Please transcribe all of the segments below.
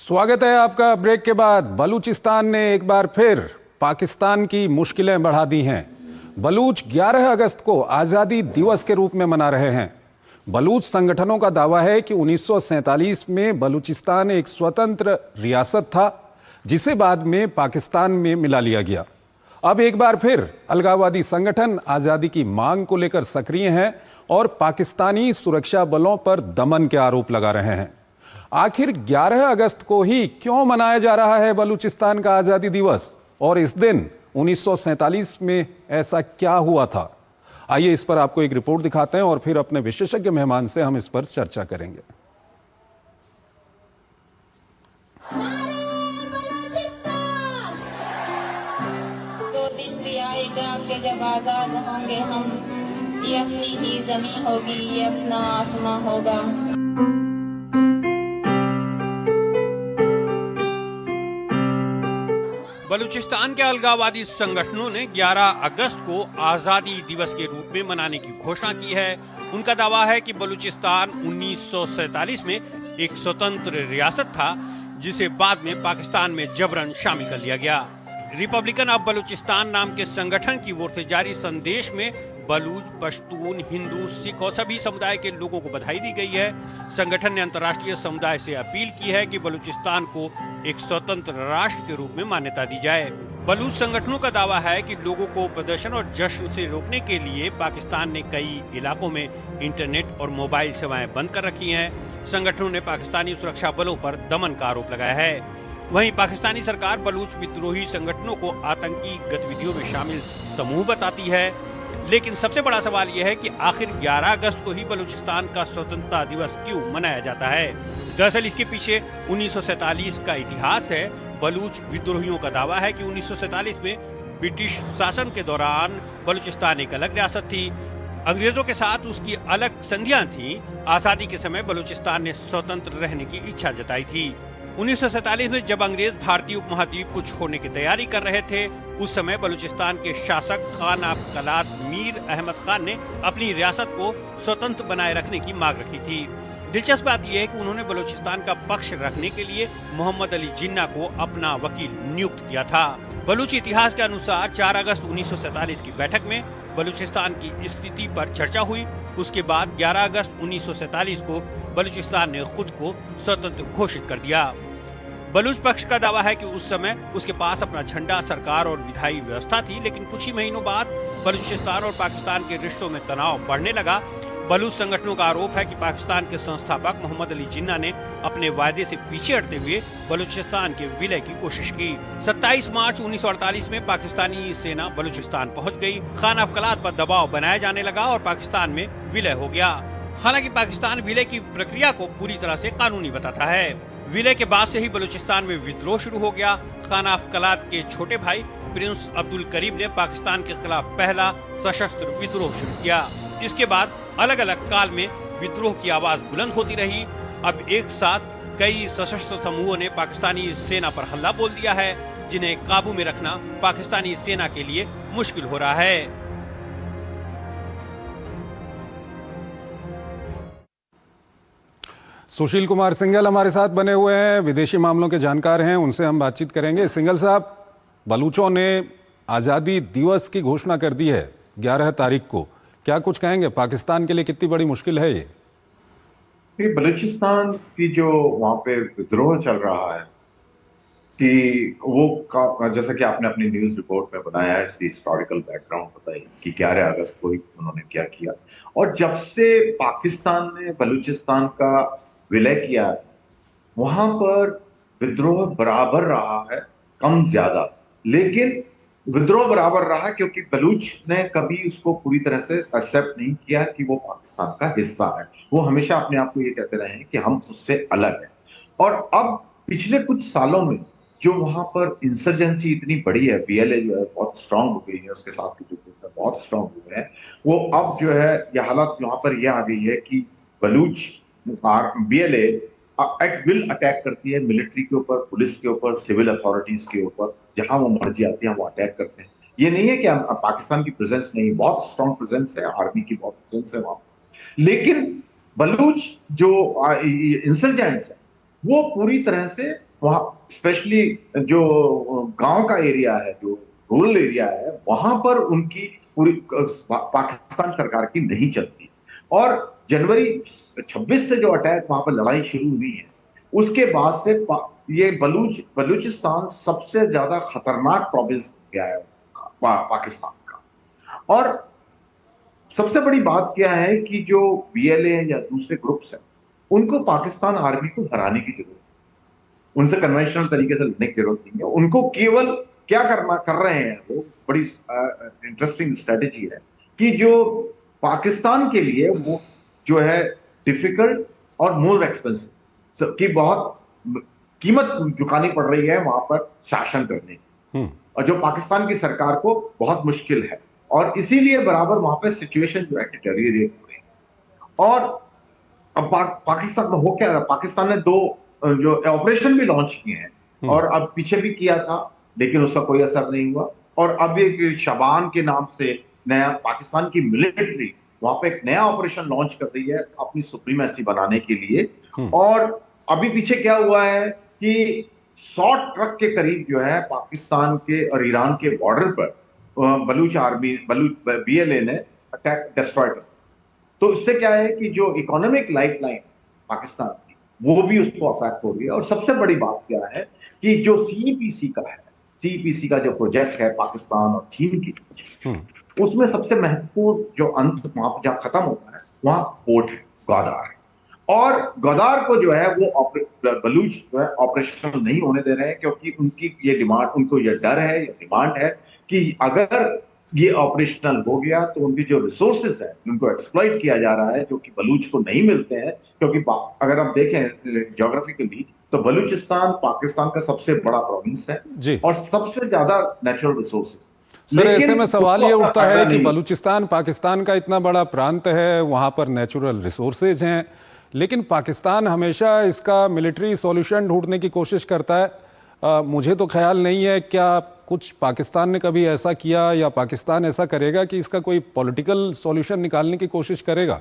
स्वागत है आपका। ब्रेक के बाद बलूचिस्तान ने एक बार फिर पाकिस्तान की मुश्किलें बढ़ा दी हैं। बलूच 11 अगस्त को आज़ादी दिवस के रूप में मना रहे हैं। बलूच संगठनों का दावा है कि 1947 में बलूचिस्तान एक स्वतंत्र रियासत था, जिसे बाद में पाकिस्तान में मिला लिया गया। अब एक बार फिर अलगाववादी संगठन आज़ादी की मांग को लेकर सक्रिय हैं और पाकिस्तानी सुरक्षा बलों पर दमन के आरोप लगा रहे हैं। आखिर 11 अगस्त को ही क्यों मनाया जा रहा है बलूचिस्तान का आज़ादी दिवस, और इस दिन 1947 में ऐसा क्या हुआ था? आइए इस पर आपको एक रिपोर्ट दिखाते हैं और फिर अपने विशेषज्ञ मेहमान से हम इस पर चर्चा करेंगे। तो दिन भी आएगा कि जब आजाद होंगे हम, ये अपनी ही जमीन होगी, ये अपना आसमां होगा। बलूचिस्तान के अलगाववादी संगठनों ने 11 अगस्त को आजादी दिवस के रूप में मनाने की घोषणा की है। उनका दावा है कि बलूचिस्तान 1947 में एक स्वतंत्र रियासत था, जिसे बाद में पाकिस्तान में जबरन शामिल कर लिया गया। रिपब्लिकन ऑफ बलूचिस्तान नाम के संगठन की ओर से जारी संदेश में बलूच, पश्तून, हिंदू, सिख और सभी समुदाय के लोगों को बधाई दी गई है। संगठन ने अंतर्राष्ट्रीय समुदाय से अपील की है कि बलूचिस्तान को एक स्वतंत्र राष्ट्र के रूप में मान्यता दी जाए। बलूच संगठनों का दावा है कि लोगों को प्रदर्शन और जश्न से रोकने के लिए पाकिस्तान ने कई इलाकों में इंटरनेट और मोबाइल सेवाएं बंद कर रखी हैं। संगठनों ने पाकिस्तानी सुरक्षा बलों पर दमन का आरोप लगाया है। वहीं पाकिस्तानी सरकार बलूच विद्रोही संगठनों को आतंकी गतिविधियों में शामिल समूह बताती है। लेकिन सबसे बड़ा सवाल यह है कि आखिर 11 अगस्त को ही बलूचिस्तान का स्वतंत्रता दिवस क्यों मनाया जाता है? दरअसल इसके पीछे 1947 का इतिहास है। बलूच विद्रोहियों का दावा है कि 1947 में ब्रिटिश शासन के दौरान बलूचिस्तान एक अलग रियासत थी। अंग्रेजों के साथ उसकी अलग संधियां थीं। आजादी के समय बलूचिस्तान ने स्वतंत्र रहने की इच्छा जताई थी। 1947 में जब अंग्रेज भारतीय उपमहाद्वीप को छोड़ने की तैयारी कर रहे थे, उस समय बलूचिस्तान के शासक खान ऑफ कलात मीर अहमद खान ने अपनी रियासत को स्वतंत्र बनाए रखने की मांग रखी थी। दिलचस्प बात यह है कि उन्होंने बलूचिस्तान का पक्ष रखने के लिए मोहम्मद अली जिन्ना को अपना वकील नियुक्त किया था। बलूची इतिहास के अनुसार 4 अगस्त 1947 की बैठक में बलूचिस्तान की स्थिति पर चर्चा हुई। उसके बाद 11 अगस्त 1947 को बलूचिस्तान ने खुद को स्वतंत्र घोषित कर दिया। बलूच पक्ष का दावा है कि उस समय उसके पास अपना झंडा, सरकार और विधायी व्यवस्था थी, लेकिन कुछ ही महीनों बाद बलूचिस्तान और पाकिस्तान के रिश्तों में तनाव बढ़ने लगा। बलूच संगठनों का आरोप है कि पाकिस्तान के संस्थापक मोहम्मद अली जिन्ना ने अपने वायदे से पीछे हटते हुए बलूचिस्तान के विलय की कोशिश की। 27 मार्च 1948 में पाकिस्तानी सेना बलूचिस्तान पहुंच गई। खान ऑफ कलात पर दबाव बनाया जाने लगा और पाकिस्तान में विलय हो गया। हालांकि पाकिस्तान विलय की प्रक्रिया को पूरी तरह से कानूनी बताता है। विलय के बाद से ही बलूचिस्तान में विद्रोह शुरू हो गया। खान ऑफ कलात के छोटे भाई प्रिंस अब्दुल करीम ने पाकिस्तान के खिलाफ पहला सशस्त्र विद्रोह शुरू किया। इसके बाद अलग अलग काल में विद्रोह की आवाज बुलंद होती रही। अब एक साथ कई सशस्त्र समूहों ने पाकिस्तानी सेना पर हमला बोल दिया है, जिन्हें काबू में रखना पाकिस्तानी सेना के लिए मुश्किल हो रहा है। सुशील कुमार सिंघल हमारे साथ बने हुए हैं, विदेशी मामलों के जानकार हैं, उनसे हम बातचीत करेंगे। सिंघल साहब, बलूचों ने आज़ादी दिवस की घोषणा कर दी है 11 तारीख को, क्या कुछ कहेंगे? पाकिस्तान के लिए कितनी बड़ी मुश्किल है ये? बलूचिस्तान की जो वहां पे विद्रोह चल रहा है कि वो जैसा कि आपने अपनी न्यूज रिपोर्ट में बताया है, इसकी हिस्टोरिकल बैकग्राउंड बताई कि 11 अगस्त को ही उन्होंने क्या किया। और जब से पाकिस्तान ने बलूचिस्तान का विलय किया, वहां पर विद्रोह बराबर रहा है, कम ज्यादा, लेकिन विद्रोह बराबर रहा क्योंकि बलूच ने कभी उसको पूरी तरह से एक्सेप्ट नहीं किया कि वो पाकिस्तान का हिस्सा है। वो हमेशा अपने आप को ये कहते रहे हैं कि हम उससे अलग हैं। और अब पिछले कुछ सालों में जो वहां पर इंसर्जेंसी इतनी बड़ी है, बीएलए जो है बहुत स्ट्रांग हो गई है, उसके साथ के जो बहुत स्ट्रांग हो गए हैं, वो अब जो है यह हालत वहां पर यह आ गई है कि Baloch BLA at will attack करती है मिलिट्री के ऊपर, पुलिस के ऊपर, सिविल अथॉरिटीज के ऊपर। जहां वो मर्जी आती है वो अटैक करते हैं। ये नहीं है कि पाकिस्तान की प्रेजेंस नहीं, बहुत स्ट्रांग प्रेजेंस है, आर्मी की बहुत प्रेजेंस है वहां। लेकिन बलूच जो इंसर्जेंट्स है वो पूरी तरह से वहाँ स्पेशली जो गांव का एरिया है, जो रूरल एरिया है, वहां पर उनकी पूरी पाकिस्तान सरकार की नहीं चलती। और जनवरी 26 से जो अटैक वहां पर लड़ाई शुरू हुई है, उसके बाद से ये बलूचिस्तान सबसे ज्यादा खतरनाक प्रोविंस गया है पाकिस्तान का। और सबसे बड़ी बात क्या है कि जो बीएलए या दूसरे ग्रुप्स हैं, उनको पाकिस्तान आर्मी को हराने की जरूरत है, उनसे कन्वेंशनल तरीके से लड़ने की जरूरत नहीं है। उनको केवल क्या कर रहे हैं वो बड़ी इंटरेस्टिंग स्ट्रेटेजी है कि जो पाकिस्तान के लिए वो जो है डिफिकल्ट और मोर एक्सपेंसिव की बहुत कीमत चुकानी पड़ रही है वहां पर शासन करने की, और जो पाकिस्तान की सरकार को बहुत मुश्किल है। और इसीलिए बराबर वहां पे सिचुएशन जो है डिटेरियोरेट हो रही है। और अब पाकिस्तान में हो क्या रहा, पाकिस्तान ने 2 जो ऑपरेशन भी लॉन्च किए हैं और अब पीछे भी किया था, लेकिन उसका कोई असर नहीं हुआ। और अब ये शबान के नाम से नया पाकिस्तान की मिलिट्री वहां पे एक नया ऑपरेशन लॉन्च कर रही है अपनी सुप्रीमेसी बनाने के लिए। और अभी पीछे क्या हुआ है कि 100 ट्रक के करीब जो है पाकिस्तान के और ईरान के बॉर्डर पर बलूच आर्मी बीएलए ने अटैक डिस्ट्रॉय कर। तो इससे क्या है कि जो इकोनॉमिक लाइफलाइन पाकिस्तान की वो भी उसको अफेक्ट हो रही है। और सबसे बड़ी बात क्या है कि जो सीपीसी का जो प्रोजेक्ट है पाकिस्तान और चीन की, उसमें सबसे महत्वपूर्ण जो अंत वहां जहां खत्म होता है वहां पोर्ट है, ग्वादार है। और ग्वादार को जो है वो बलूच जो है ऑपरेशनल नहीं होने दे रहे हैं, क्योंकि उनकी ये डिमांड, उनको ये डर है, ये डिमांड है कि अगर ये ऑपरेशनल हो गया तो उनकी जो रिसोर्सेज है उनको एक्सप्लॉइट किया जा रहा है, जो कि बलूच को नहीं मिलते हैं। क्योंकि अगर आप देखें ज्योग्राफिकली तो बलूचिस्तान पाकिस्तान का सबसे बड़ा प्रोविंस है जी, और सबसे ज्यादा नेचुरल रिसोर्सेज। सर ऐसे में सवाल ये उठता है कि बलूचिस्तान पाकिस्तान का इतना बड़ा प्रांत है, वहां पर नेचुरल रिसोर्सेज हैं, लेकिन पाकिस्तान हमेशा इसका मिलिट्री सॉल्यूशन ढूंढने की कोशिश करता है। मुझे तो ख्याल नहीं है, क्या कुछ पाकिस्तान ने कभी ऐसा किया या पाकिस्तान ऐसा करेगा कि इसका कोई पॉलिटिकल सॉल्यूशन निकालने की कोशिश करेगा?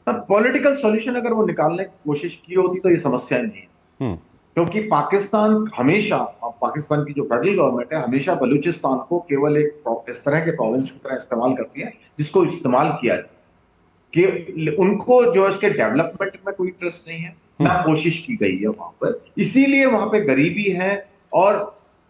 पॉलिटिकल सॉल्यूशन अगर वो निकालने की कोशिश की होती तो ये समस्या नहीं है, क्योंकि पाकिस्तान की जो फेडरल गवर्नमेंट है हमेशा बलूचिस्तान को केवल एक इस तरह के प्रोविंस की तरह इस्तेमाल करती है जिसको इस्तेमाल किया जाए, कि उनको जो इसके डेवलपमेंट में कोई इंटरेस्ट नहीं है, ना कोशिश की गई है वहां पर। इसीलिए वहां पे गरीबी है और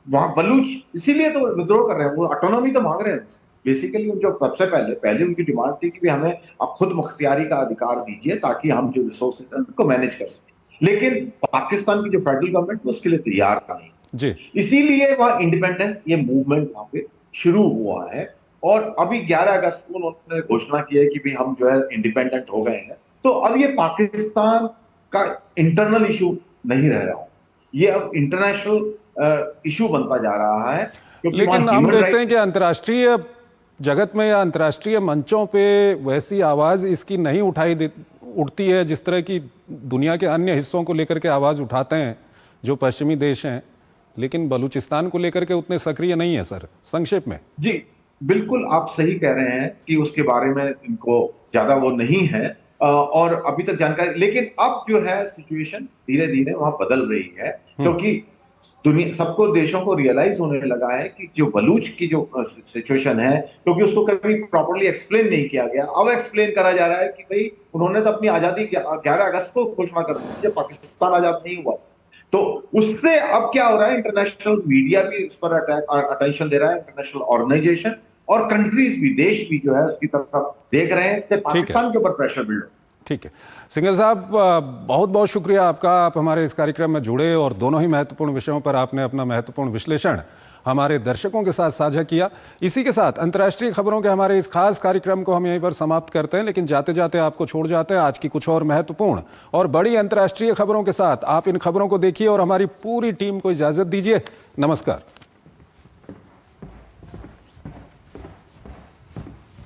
वहां बलूच इसीलिए तो विद्रोह कर रहे हैं, वो ऑटोनॉमी तो मांग रहे हैं। बेसिकली जो सबसे पहले उनकी डिमांड थी कि हमें अब खुद मुख्तियारी का अधिकार दीजिए ताकि हम जो रिसोर्सेज हैं उनको मैनेज कर सकें। लेकिन पाकिस्तान की जो फेडरल गवर्नमेंट उसके लिए तैयार नहीं जी, इसीलिए वह इंडिपेंडेंस ये मूवमेंट वहां पे शुरू हुआ है। और अभी 11 अगस्त को उन्होंने घोषणा की है कि भी हम जो है इंडिपेंडेंट हो गए हैं। तो अब ये पाकिस्तान का इंटरनल इशू नहीं रह रहा, ये अब इंटरनेशनल इशू बनता जा रहा है। लेकिन हम देखते हैं कि अंतर्राष्ट्रीय जगत में या अंतर्राष्ट्रीय मंचों पे वैसी आवाज इसकी नहीं उठती है जिस तरह की दुनिया के अन्य हिस्सों को लेकर के आवाज उठाते हैं जो पश्चिमी देश हैं, लेकिन बलूचिस्तान को लेकर के उतने सक्रिय नहीं है। सर संक्षेप में। जी बिल्कुल आप सही कह रहे हैं कि उसके बारे में इनको ज्यादा वो नहीं है और अभी तक जानकारी, लेकिन अब जो है सिचुएशन धीरे धीरे वहां बदल रही है, क्योंकि सबको देशों को रियलाइज होने लगा है कि जो बलूच की जो सिचुएशन है, क्योंकि उसको कभी प्रॉपर्ली एक्सप्लेन नहीं किया गया, अब एक्सप्लेन करा जा रहा है कि भाई उन्होंने तो अपनी आजादी 11 अगस्त को घोषणा कर दी जब पाकिस्तान आजाद नहीं हुआ। तो उससे अब क्या हो रहा है, इंटरनेशनल मीडिया भी उस पर अटेंशन दे रहा है, इंटरनेशनल ऑर्गेनाइजेशन और कंट्रीज भी, देश भी जो है उसकी तरफ देख रहे हैं कि पाकिस्तान के ऊपर प्रेशर बिल्ड हो। ठीक है सिंघल साहब, बहुत बहुत शुक्रिया आपका, आप हमारे इस कार्यक्रम में जुड़े और दोनों ही महत्वपूर्ण विषयों पर आपने अपना महत्वपूर्ण विश्लेषण हमारे दर्शकों के साथ साझा किया। इसी के साथ अंतर्राष्ट्रीय खबरों के हमारे इस खास कार्यक्रम को हम यहीं पर समाप्त करते हैं, लेकिन जाते जाते आपको छोड़ जाते हैं आज की कुछ और महत्वपूर्ण और बड़ी अंतर्राष्ट्रीय खबरों के साथ। आप इन खबरों को देखिए और हमारी पूरी टीम को इजाजत दीजिए। नमस्कार।